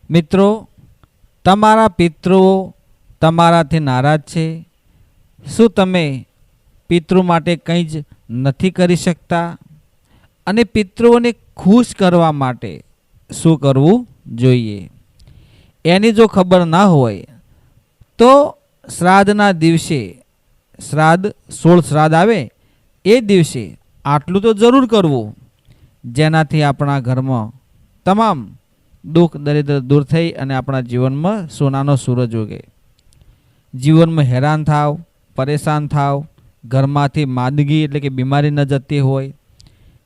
મિત્રો, તમારા પિતૃઓ તમારાથી નારાજ છે? શું તમે પિતૃ માટે કંઈ જ નથી કરી શકતા? અને પિતૃઓને ખુશ કરવા માટે શું કરવું જોઈએ એની જો ખબર ના હોય તો શ્રાદ્ધના દિવસે, સોળ શ્રાદ્ધ આવે એ દિવસે આટલું તો જરૂર કરવું, જેનાથી આપણા ઘરમાં તમામ દુઃખ દરિદ્ર દૂર થઈ અને આપણા જીવનમાં સોનાનો સૂરજ ઉગે. જીવનમાં હેરાન થાવ, પરેશાન થાવ, ઘરમાંથી માંદગી એટલે કે બીમારી ન જતી હોય,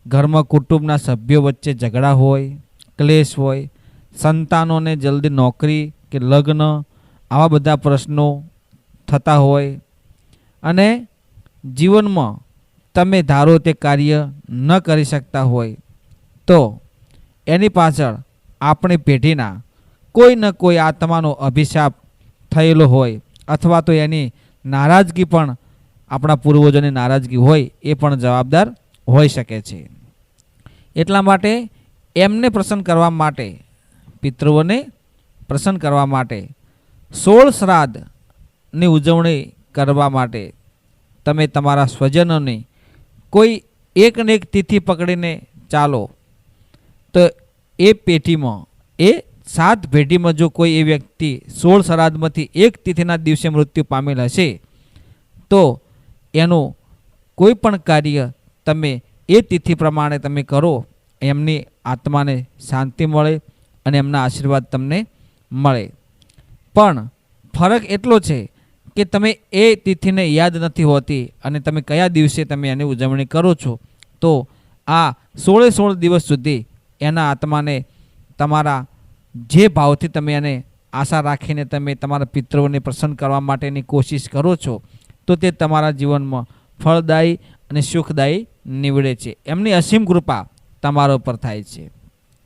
ઘરમાં કુટુંબના સભ્યો વચ્ચે ઝઘડા હોય, ક્લેશ હોય, સંતાનોને જલ્દી નોકરી કે લગ્ન આવા બધા પ્રશ્નો થતા હોય અને જીવનમાં તમે ધારો તે કાર્ય ન કરી શકતા હોય તો એની પાછળ આપણી પેઢીના કોઈ ન કોઈ આત્માનો અભિશાપ થયેલો હોય અથવા તો એની નારાજગી પણ, આપણા પૂર્વજોની નારાજગી હોય એ પણ જવાબદાર હોઈ શકે છે. એટલા માટે એમને પ્રસન્ન કરવા માટે, પિતૃઓને પ્રસન્ન કરવા માટે 16 શ્રાદ્ધની ઉજવણી કરવા માટે તમે તમારા સ્વજનોની કોઈ એકને એક તિથિ પકડીને ચાલો તો એ પેઢીમાં, એ 7 પેઢીમાં જો કોઈ એ વ્યક્તિ 16 શ્રાદ્ધમાંથી એક તિથિના દિવસે મૃત્યુ પામેલ હશે તો એનું કોઈ પણ કાર્ય તમે એ તિથિ પ્રમાણે તમે કરો, એમની આત્માને શાંતિ મળે અને એમના આશીર્વાદ તમને મળે. પણ ફરક એટલો છે કે તમે એ તિથિને યાદ નથી હોતી અને તમે કયા દિવસે તમે એની ઉજવણી કરો છો તો આ 16 દિવસ સુધી એના આત્માને તમારા જે ભાવથી તમે એને આશા રાખીને તમે તમારા પિતૃઓને પ્રસન્ન કરવા માટેની કોશિશ કરો છો તો તે તમારા જીવનમાં ફળદાયી અને સુખદાયી નીવડે છે. એમની અસીમ કૃપા તમારા ઉપર થાય છે.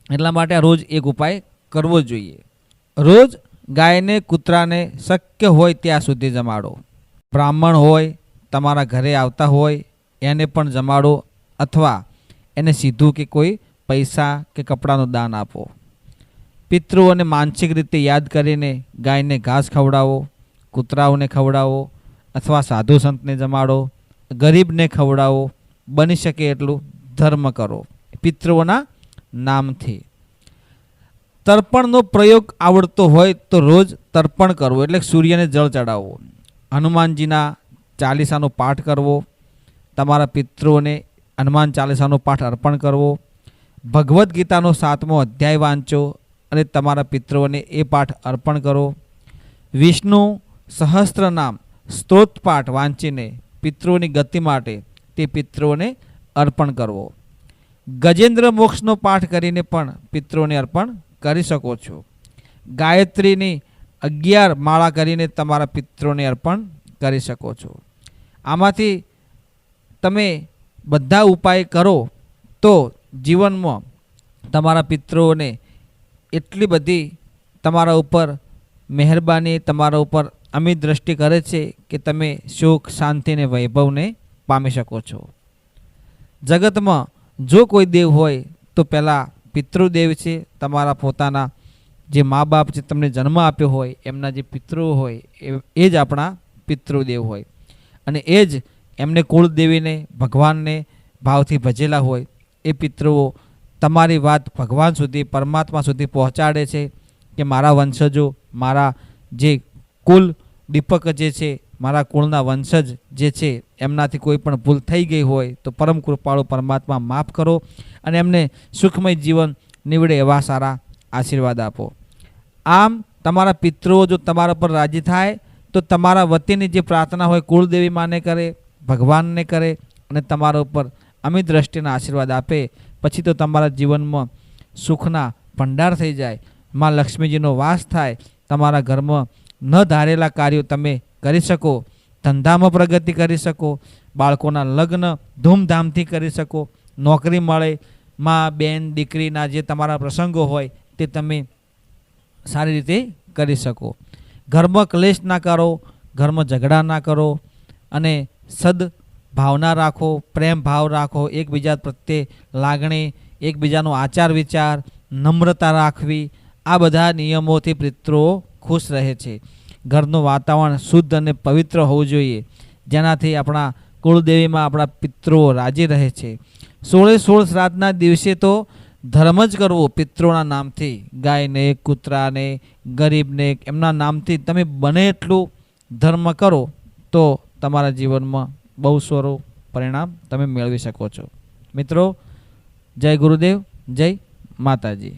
એટલા માટે રોજ એક ઉપાય કરવો જોઈએ. રોજ ગાયને, કૂતરાને શક્ય હોય ત્યાં સુધી જમાડો. બ્રાહ્મણ હોય, તમારા ઘરે આવતા હોય એને પણ જમાડો અથવા એને સીધું કે કોઈ પૈસા કે કપડાનું દાન આપો. પિતૃઓને માનસિક રીતે યાદ કરીને ગાયને ઘાસ ખવડાવો, કૂતરાઓને ખવડાવો અથવા સાધુ સંતને જમાડો, ગરીબને ખવડાવો. બની શકે એટલું ધર્મ કરો પિતૃઓના નામથી. તર્પણનો પ્રયોગ આવડતો હોય તો રોજ તર્પણ કરવું એટલે સૂર્યને જળ ચડાવવું. હનુમાનજીના ચાલીસાનો પાઠ કરવો, તમારા પિતૃઓને હનુમાન ચાલીસાનો પાઠ અર્પણ કરવો. ભગવદ્ ગીતાનો 7મો અધ્યાય વાંચો અને તમારા પિતૃઓને એ પાઠ અર્પણ કરો. વિષ્ણુ સહસ્ત્ર નામ સ્તોત્ર પાઠ વાંચીને પિતૃઓની ગતિ માટે તે પિતૃઓને અર્પણ કરવો. ગજેન્દ્ર મોક્ષનો પાઠ કરીને પણ પિતૃઓને અર્પણ કરી શકો છો. ગાયત્રીની 11 માળા કરીને તમારા પિતૃઓને અર્પણ કરી શકો છો. આમાંથી તમે બધા ઉપાય કરો તો જીવનમાં તમારા પિતૃઓને એટલી બધી તમારા ઉપર મહેરબાની, તમારા ઉપર અમિત દ્રષ્ટિ કરે છે કે તમે સુખ, શાંતિ અને વૈભવને પામી શકો છો. જગતમાં જો કોઈ દેવ હોય તો પહેલાં પિતૃદેવ છે. તમારા પોતાના જે મા બાપ છે, તમને જન્મ આપ્યો હોય એમના જે પિતૃઓ હોય એ જ આપણા પિતૃદેવ હોય અને એ જ એમને કુળદેવીને, ભગવાનને ભાવથી ભજેલા હોય એ પિતૃઓ તમારી વાત ભગવાન સુધી, પરમાત્મા સુધી પહોંચાડે છે કે મારા વંશજો, મારા જે કુલ દીપક જે છે, મારા કુળના વંશજ જે છે એમનાથી કોઈ પણ ભૂલ થઈ ગઈ હોય તો પરમ કૃપાળુ પરમાત્મા માફ કરો અને એમને સુખમય જીવન નીવડે એવા સારા આશીર્વાદ આપો. આમ તમારા પિતૃઓ જો તમારા પર રાજી થાય તો તમારા વતીની જે પ્રાર્થના હોય કુળદેવી માને કરે, ભગવાનને કરે અને તમારા ઉપર અમિત દ્રષ્ટિના આશીર્વાદ આપે. પછી તો તમારા જીવનમાં સુખના ભંડાર થઈ જાય, માં લક્ષ્મીજીનો વાસ થાય, તમારા ઘરમાં ન ધારેલા કાર્યો તમે કરી શકો, ધંધામાં પ્રગતિ કરી શકો, બાળકોના લગ્ન ધૂમધામથી કરી શકો, નોકરી મળે, માં, બેન, દીકરીના જે તમારા પ્રસંગો હોય તે તમે સારી રીતે કરી શકો. ઘરમાં ક્લેશ ના કરો, ઘરમાં ઝઘડા ના કરો અને સદભાવના રાખો, પ્રેમ ભાવ રાખો, એકબીજા પ્રત્યે લાગણી, એકબીજાનો આચાર વિચાર, નમ્રતા રાખવી આ બધા નિયમોથી પિતૃઓ ખુશ રહે છે. ઘરનું વાતાવરણ શુદ્ધ અને પવિત્ર હોવું જોઈએ, જેનાથી આપણા કુળદેવીમાં આપણા પિતૃઓ રાજી રહે છે. 16 શ્રાદ્ધના દિવસે તો ધર્મ જ કરવો પિતૃઓના નામથી. ગાયને, કૂતરાને, ગરીબને એમના નામથી તમે બને એટલું ધર્મ કરો તો તમારા જીવનમાં બહુ સારું પરિણામ તમે મેળવી શકો છો. મિત્રો, જય ગુરુદેવ, જય માતાજી.